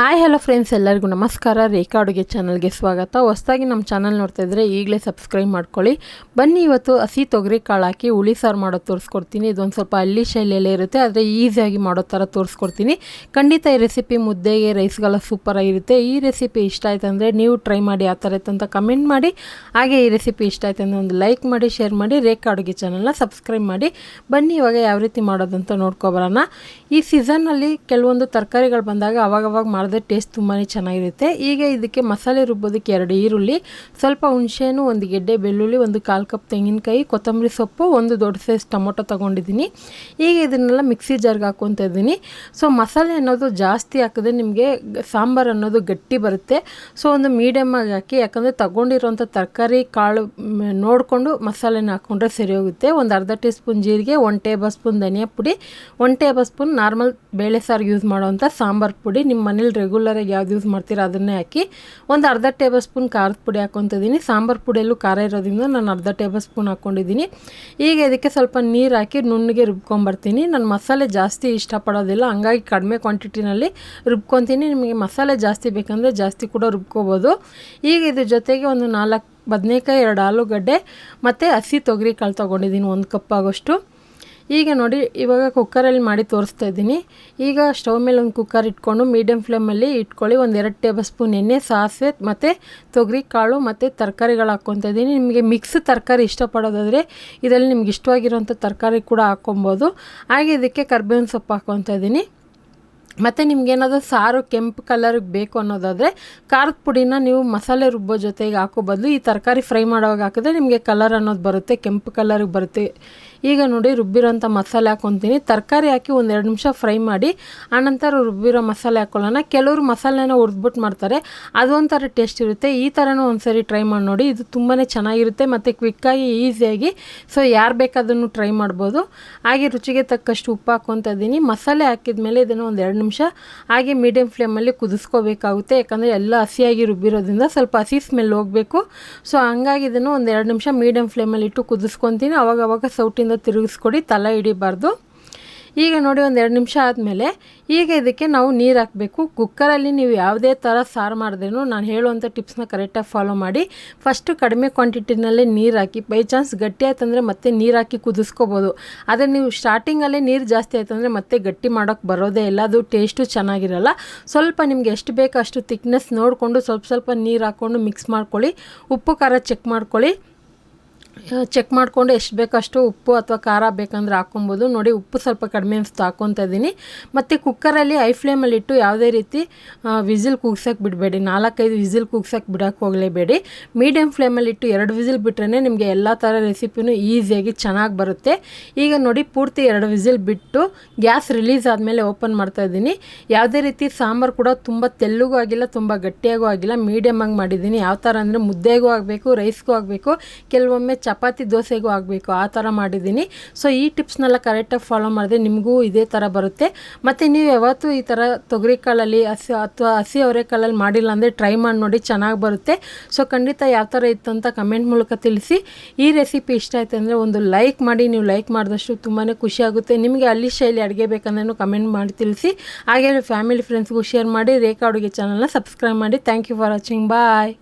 Hi hello friends, ಎಲ್ಲರಿಗೂ ನಮಸ್ಕಾರ. ರೇಖಾ ಅಡುಗೆ ಚಾನಲ್ಗೆ ಸ್ವಾಗತ. ಹೊಸದಾಗಿ ನಮ್ಮ ಚಾನಲ್ ನೋಡ್ತಾ ಇದ್ದರೆ ಈಗಲೇ ಸಬ್ಸ್ಕ್ರೈಬ್ ಮಾಡ್ಕೊಳ್ಳಿ. ಬನ್ನಿ, ಇವತ್ತು ಹಸಿ ತೊಗರಿ ಕಾಳು ಹಾಕಿ ಹುಳಿ ಸಾರು ಮಾಡೋದು ತೋರಿಸ್ಕೊಡ್ತೀನಿ. ಇದೊಂದು ಸ್ವಲ್ಪ ಹಳ್ಳಿ ಶೈಲಿಯಲ್ಲೇ ಇರುತ್ತೆ, ಆದರೆ ಈಸಿಯಾಗಿ ಮಾಡೋ ಥರ ತೋರಿಸ್ಕೊಡ್ತೀನಿ. ಖಂಡಿತ ಈ ರೆಸಿಪಿ ಮುದ್ದೆಗೆ, ರೈಸ್ಗೆಲ್ಲ ಸೂಪರಾಗಿರುತ್ತೆ. ಈ ರೆಸಿಪಿ ಇಷ್ಟ ಆಯ್ತು ಅಂದರೆ ನೀವು ಟ್ರೈ ಮಾಡಿ, ಯಾವ ಥರ ಇತ್ತು ಅಂತ ಕಮೆಂಟ್ ಮಾಡಿ. ಹಾಗೆ ಈ ರೆಸಿಪಿ ಇಷ್ಟ ಆಯ್ತು ಅಂದರೆ ಒಂದು ಲೈಕ್ ಮಾಡಿ, ಶೇರ್ ಮಾಡಿ, ರೇಖಾ ಅಡುಗೆ ಚಾನಲ್ನ ಸಬ್ಸ್ಕ್ರೈಬ್ ಮಾಡಿ. ಬನ್ನಿ, ಇವಾಗ ಯಾವ ರೀತಿ ಮಾಡೋದಂತ ನೋಡ್ಕೊಬರೋಣ. ಈ ಸೀಸನ್ನಲ್ಲಿ ಕೆಲವೊಂದು ತರಕಾರಿಗಳು ಬಂದಾಗ ಅವಾಗವಾಗ ಮಾಡಿದ್ರೆ ಟೇಸ್ಟ್ ತುಂಬಾ ಚೆನ್ನಾಗಿರುತ್ತೆ. ಈಗ ಇದಕ್ಕೆ ಮಸಾಲೆ ರುಬ್ಬೋದಕ್ಕೆ 2 ಈರುಳ್ಳಿ, ಸ್ವಲ್ಪ ಹುಣಸೆಹಣ್ಣು, 1 ಗೆಡ್ಡೆ ಬೆಳ್ಳುಳ್ಳಿ, 1/4 ಕಪ್ ತೆಂಗಿನಕಾಯಿ, ಕೊತ್ತಂಬರಿ ಸೊಪ್ಪು, 1 ದೊಡ್ಡ ಸೈಜ್ ಟೊಮೊಟೊ ತೊಗೊಂಡಿದ್ದೀನಿ. ಈಗ ಇದನ್ನೆಲ್ಲ ಮಿಕ್ಸಿ ಜಾರ್ಗೆ ಹಾಕ್ಕೊತಾ ಇದ್ದೀನಿ. ಸೊ ಮಸಾಲೆ ಅನ್ನೋದು ಜಾಸ್ತಿ ಹಾಕಿದ್ರೆ ನಿಮಗೆ ಸಾಂಬಾರು ಅನ್ನೋದು ಗಟ್ಟಿ ಬರುತ್ತೆ. ಸೊ ಒಂದು ಮೀಡಿಯಮ್ ಆಗಿ ಹಾಕಿ, ಯಾಕಂದರೆ ತಗೊಂಡಿರೋಂಥ ತರಕಾರಿ ಕಾಳು ನೋಡಿಕೊಂಡು ಮಸಾಲೆನ ಹಾಕ್ಕೊಂಡ್ರೆ ಸರಿ ಹೋಗುತ್ತೆ. ಒಂದು ಅರ್ಧ ಟೀ ಸ್ಪೂನ್ ಜೀರಿಗೆ, 1 ಟೇಬಲ್ ಸ್ಪೂನ್ ಧನಿಯಾ ಪುಡಿ, 1 ಟೇಬಲ್ ಸ್ಪೂನ್ ನಾರ್ಮಲ್ ಬೇಳೆ ಸಾರಿಗೆ ಯೂಸ್ ಮಾಡೋವಂಥ ಸಾಂಬಾರು ಪುಡಿ, ನಿಮ್ಮ ಮನೇಲಿ ರೆಗ್ಯುಲರಾಗಿ ಯಾವ್ದು ಯೂಸ್ ಮಾಡ್ತೀರೋ ಅದನ್ನೇ ಹಾಕಿ. ಒಂದು ಅರ್ಧ ಟೇಬಲ್ ಸ್ಪೂನ್ ಖಾರದ ಪುಡಿ ಹಾಕ್ಕೊತಿದ್ದೀನಿ. ಸಾಂಬಾರು ಪುಡಿಯಲ್ಲೂ ಖಾರ ಇರೋದ್ರಿಂದ ನಾನು ಅರ್ಧ ಟೇಬಲ್ ಸ್ಪೂನ್ ಹಾಕ್ಕೊಂಡಿದ್ದೀನಿ. ಈಗ ಇದಕ್ಕೆ ಸ್ವಲ್ಪ ನೀರು ಹಾಕಿ ನುಣ್ಣಗೆ ರುಬ್ಕೊಂಬರ್ತೀನಿ. ನಾನು ಮಸಾಲೆ ಜಾಸ್ತಿ ಇಷ್ಟಪಡೋದಿಲ್ಲ, ಹಂಗಾಗಿ ಕಡಿಮೆ ಕ್ವಾಂಟಿಟಿನಲ್ಲಿ ರುಬ್ಕೊತೀನಿ. ನಿಮಗೆ ಮಸಾಲೆ ಜಾಸ್ತಿ ಬೇಕಂದರೆ ಜಾಸ್ತಿ ಕೂಡ ರುಬ್ಕೋಬೋದು. ಈಗ ಇದ್ರ ಜೊತೆಗೆ ಒಂದು 4 ಬದನೆಕಾಯಿ, 2 ಆಲೂಗಡ್ಡೆ ಮತ್ತು ಹಸಿ ತೊಗರಿ ಕಾಳು ತೊಗೊಂಡಿದ್ದೀನಿ, 1 ಕಪ್ ಆಗೋಷ್ಟು. ಈಗ ನೋಡಿ, ಇವಾಗ ಕುಕ್ಕರಲ್ಲಿ ಮಾಡಿ ತೋರಿಸ್ತಾ ಇದ್ದೀನಿ. ಈಗ ಸ್ಟವ್ ಮೇಲೆ ಒಂದು ಕುಕ್ಕರ್ ಇಟ್ಕೊಂಡು ಮೀಡಿಯಮ್ ಫ್ಲೇಮಲ್ಲಿ ಇಟ್ಕೊಳ್ಳಿ. 1-2 ಟೇಬಲ್ ಸ್ಪೂನ್ ಎಣ್ಣೆ, ಸಾಸಿವೆ ಮತ್ತು ತೊಗರಿ ಕಾಳು ಮತ್ತು ತರಕಾರಿಗಳು ಹಾಕ್ಕೊತಾ ಇದ್ದೀನಿ. ನಿಮಗೆ ಮಿಕ್ಸ್ ತರಕಾರಿ ಇಷ್ಟಪಡೋದಾದರೆ ಇದರಲ್ಲಿ ನಿಮ್ಗೆ ಇಷ್ಟವಾಗಿರೋಂಥ ತರಕಾರಿ ಕೂಡ ಹಾಕ್ಕೊಬೋದು. ಹಾಗೆ ಇದಕ್ಕೆ ಕರ್ಬೇವಿನ ಸೊಪ್ಪು ಹಾಕ್ಕೊತಾ ಇದ್ದೀನಿ. ಮತ್ತು ನಿಮ್ಗೇನಾದರೂ ಸಾರು ಕೆಂಪು ಕಲರಿಗೆ ಬೇಕು ಅನ್ನೋದಾದರೆ ಖಾರದ ಪುಡಿನ ನೀವು ಮಸಾಲೆ ರುಬ್ಬೋ ಜೊತೆಗೆ ಹಾಕೋ ಬದಲು ಈ ತರಕಾರಿ ಫ್ರೈ ಮಾಡೋವಾಗ ಹಾಕಿದ್ರೆ ನಿಮಗೆ ಕಲರ್ ಅನ್ನೋದು ಬರುತ್ತೆ, ಕೆಂಪು ಕಲರಿಗೆ ಬರುತ್ತೆ. ಈಗ ನೋಡಿ, ರುಬ್ಬಿರೋಂಥ ಮಸಾಲೆ ಹಾಕ್ಕೊತೀನಿ. ತರಕಾರಿ ಹಾಕಿ 1-2 ನಿಮಿಷ ಫ್ರೈ ಮಾಡಿ ಆನಂತರ ರುಬ್ಬಿರೋ ಮಸಾಲೆ ಹಾಕ್ಕೊಳ್ಳೋಣ. ಕೆಲವರು ಮಸಾಲೆನ ಹುರಿದ್ಬಿಟ್ಟು ಮಾಡ್ತಾರೆ, ಅದೊಂಥರ ಟೇಸ್ಟ್ ಇರುತ್ತೆ. ಈ ಥರನೂ ಒಂದ್ಸರಿ ಟ್ರೈ ಮಾಡಿ ನೋಡಿ, ಇದು ತುಂಬಾ ಚೆನ್ನಾಗಿರುತ್ತೆ ಮತ್ತು ಕ್ವಿಕ್ಕಾಗಿ, ಈಸಿಯಾಗಿ. ಸೊ ಯಾರು ಬೇಕಾದನ್ನು ಟ್ರೈ ಮಾಡ್ಬೋದು. ಹಾಗೆ ರುಚಿಗೆ ತಕ್ಕಷ್ಟು ಉಪ್ಪು ಹಾಕ್ಕೊತಾ ಇದ್ದೀನಿ. ಮಸಾಲೆ ಹಾಕಿದ ಮೇಲೆ ಇದನ್ನು 1-2 ನಿಮಿಷ ಹಾಗೆ ಮೀಡಿಯಮ್ ಫ್ಲೇಮಲ್ಲಿ ಕುದಿಸ್ಕೋಬೇಕಾಗುತ್ತೆ. ಯಾಕಂದರೆ ಎಲ್ಲ ಹಸಿಯಾಗಿ ರುಬ್ಬಿರೋದ್ರಿಂದ ಸ್ವಲ್ಪ ಹಸಿ ಸ್ಮೆಲ್ ಹೋಗಬೇಕು. ಸೊ ಹಂಗಾಗಿ ಇದನ್ನು 1-2 ನಿಮಿಷ ಮೀಡಿಯಮ್ ಫ್ಲೇಮಲ್ಲಿ ಇಟ್ಟು ಕುದಿಸ್ಕೊತೀನಿ. ಅವಾಗವಾಗ ಸೌಟಿಂದ ತಿರುಗಿಸ್ಕೊಡಿ, ತಲೆ ಹಿಡಿಬಾರ್ದು. ಈಗ ನೋಡಿ, 1-2 ನಿಮಿಷ ಆದಮೇಲೆ ಈಗ ಇದಕ್ಕೆ ನಾವು ನೀರು ಹಾಕಬೇಕು. ಕುಕ್ಕರಲ್ಲಿ ನೀವು ಯಾವುದೇ ಥರ ಸಾರು ಮಾಡಿದ್ರೂ ನಾನು ಹೇಳುವಂಥ ಟಿಪ್ಸ್ನ ಕರೆಕ್ಟಾಗಿ ಫಾಲೋ ಮಾಡಿ. ಫಸ್ಟು ಕಡಿಮೆ ಕ್ವಾಂಟಿಟಿನಲ್ಲೇ ನೀರು ಹಾಕಿ, ಬೈ ಚಾನ್ಸ್ ಗಟ್ಟಿ ಆಯ್ತಂದರೆ ಮತ್ತೆ ನೀರು ಹಾಕಿ ಕುದಿಸ್ಕೋಬೋದು. ಆದರೆ ನೀವು ಸ್ಟಾರ್ಟಿಂಗಲ್ಲೇ ನೀರು ಜಾಸ್ತಿ ಆಯ್ತಂದರೆ ಮತ್ತೆ ಗಟ್ಟಿ ಮಾಡೋಕ್ಕೆ ಬರೋದೇ ಇಲ್ಲ, ಅದು ಟೇಸ್ಟು ಚೆನ್ನಾಗಿರಲ್ಲ. ಸ್ವಲ್ಪ ನಿಮ್ಗೆ ಎಷ್ಟು ಬೇಕೋ ಅಷ್ಟು ತಿಕ್ನೆಸ್ ನೋಡಿಕೊಂಡು ಸ್ವಲ್ಪ ನೀರು ಹಾಕ್ಕೊಂಡು ಮಿಕ್ಸ್ ಮಾಡ್ಕೊಳ್ಳಿ. ಉಪ್ಪು ಖಾರ ಚೆಕ್ ಮಾಡಿಕೊಂಡು ಎಷ್ಟು ಬೇಕಷ್ಟು ಉಪ್ಪು ಅಥವಾ ಖಾರ ಬೇಕಂದ್ರೆ ಹಾಕ್ಕೊಬೋದು. ನೋಡಿ, ಉಪ್ಪು ಸ್ವಲ್ಪ ಕಡಿಮೆ ಅನಿಸ್ತು, ಹಾಕ್ಕೊತಾ ಇದ್ದೀನಿ. ಮತ್ತು ಕುಕ್ಕರಲ್ಲಿ ಐ ಫ್ಲೇಮಲ್ಲಿ ಇಟ್ಟು ಯಾವುದೇ ರೀತಿ ವಿಸಿಲ್ ಕೂಗ್ಸೋಕ್ಕೆ ಬಿಡಬೇಡಿ. 4-5 ವಿಸಿಲ್ ಕೂಗ್ಸೋಕ್ಕೆ ಬಿಡೋಕ್ಕೆ ಹೋಗಲೇಬೇಡಿ. ಮೀಡಿಯಮ್ ಫ್ಲೇಮಲ್ಲಿ ಇಟ್ಟು 2 ವಿಸಿಲ್ ಬಿಟ್ರೆ ನಿಮಗೆ ಎಲ್ಲ ಥರ ರೆಸಿಪಿನೂ ಈಸಿಯಾಗಿ ಚೆನ್ನಾಗಿ ಬರುತ್ತೆ. ಈಗ ನೋಡಿ, ಪೂರ್ತಿ 2 ವಿಸಿಲ್ ಬಿಟ್ಟು ಗ್ಯಾಸ್ ರಿಲೀಸ್ ಆದಮೇಲೆ ಓಪನ್ ಮಾಡ್ತಾಯಿದ್ದೀನಿ. ಯಾವುದೇ ರೀತಿ ಸಾಂಬಾರು ಕೂಡ ತುಂಬ ತೆಳ್ಳಗೂ ಆಗಿಲ್ಲ, ತುಂಬ ಗಟ್ಟಿಯಾಗೂ ಆಗಿಲ್ಲ, ಮೀಡಿಯಮಾಗಿ ಮಾಡಿದ್ದೀನಿ. ಯಾವ ಥರ ಅಂದರೆ ಮುದ್ದೆಗೂ ಆಗಬೇಕು, ರೈಸ್ಗೂ ಆಗಬೇಕು, ಕೆಲವೊಮ್ಮೆ ಚಪಾತಿ ದೋಸೆಗೂ ಆಗಬೇಕು, ಆ ಥರ ಮಾಡಿದ್ದೀನಿ. ಸೊ ಈ ಟಿಪ್ಸ್ನೆಲ್ಲ ಕರೆಕ್ಟಾಗಿ ಫಾಲೋ ಮಾಡಿದ್ರೆ ನಿಮಗೂ ಇದೇ ಥರ ಬರುತ್ತೆ. ಮತ್ತು ನೀವು ಯಾವತ್ತೂ ಈ ಥರ ತೊಗರಿಕಾಳಲ್ಲಿ ಹಸಿ ಅವರೆಕಾಳಲ್ಲಿ ಮಾಡಿಲ್ಲ ಅಂದರೆ ಟ್ರೈ ಮಾಡಿ ನೋಡಿ, ಚೆನ್ನಾಗಿ ಬರುತ್ತೆ. ಸೊ ಖಂಡಿತ ಯಾವ ಥರ ಇತ್ತು ಅಂತ ಕಮೆಂಟ್ ಮೂಲಕ ತಿಳಿಸಿ. ಈ ರೆಸಿಪಿ ಇಷ್ಟ ಆಯ್ತು ಅಂದರೆ ಒಂದು ಲೈಕ್ ಮಾಡಿ. ನೀವು ಲೈಕ್ ಮಾಡಿದಷ್ಟು ತುಂಬಾ ಖುಷಿಯಾಗುತ್ತೆ. ನಿಮಗೆ ಹಳ್ಳಿ ಶೈಲಿ ಅಡುಗೆ ಬೇಕಂದ್ರೂ ಕಮೆಂಟ್ ಮಾಡಿ ತಿಳಿಸಿ. ಹಾಗೆ ಫ್ಯಾಮಿಲಿ ಫ್ರೆಂಡ್ಸ್ಗೂ ಶೇರ್ ಮಾಡಿ. ರೇಖಾ ಅಡುಗೆ ಚಾನಲ್ನ ಸಬ್ಸ್ಕ್ರೈಬ್ ಮಾಡಿ. Thank you for watching. Bye.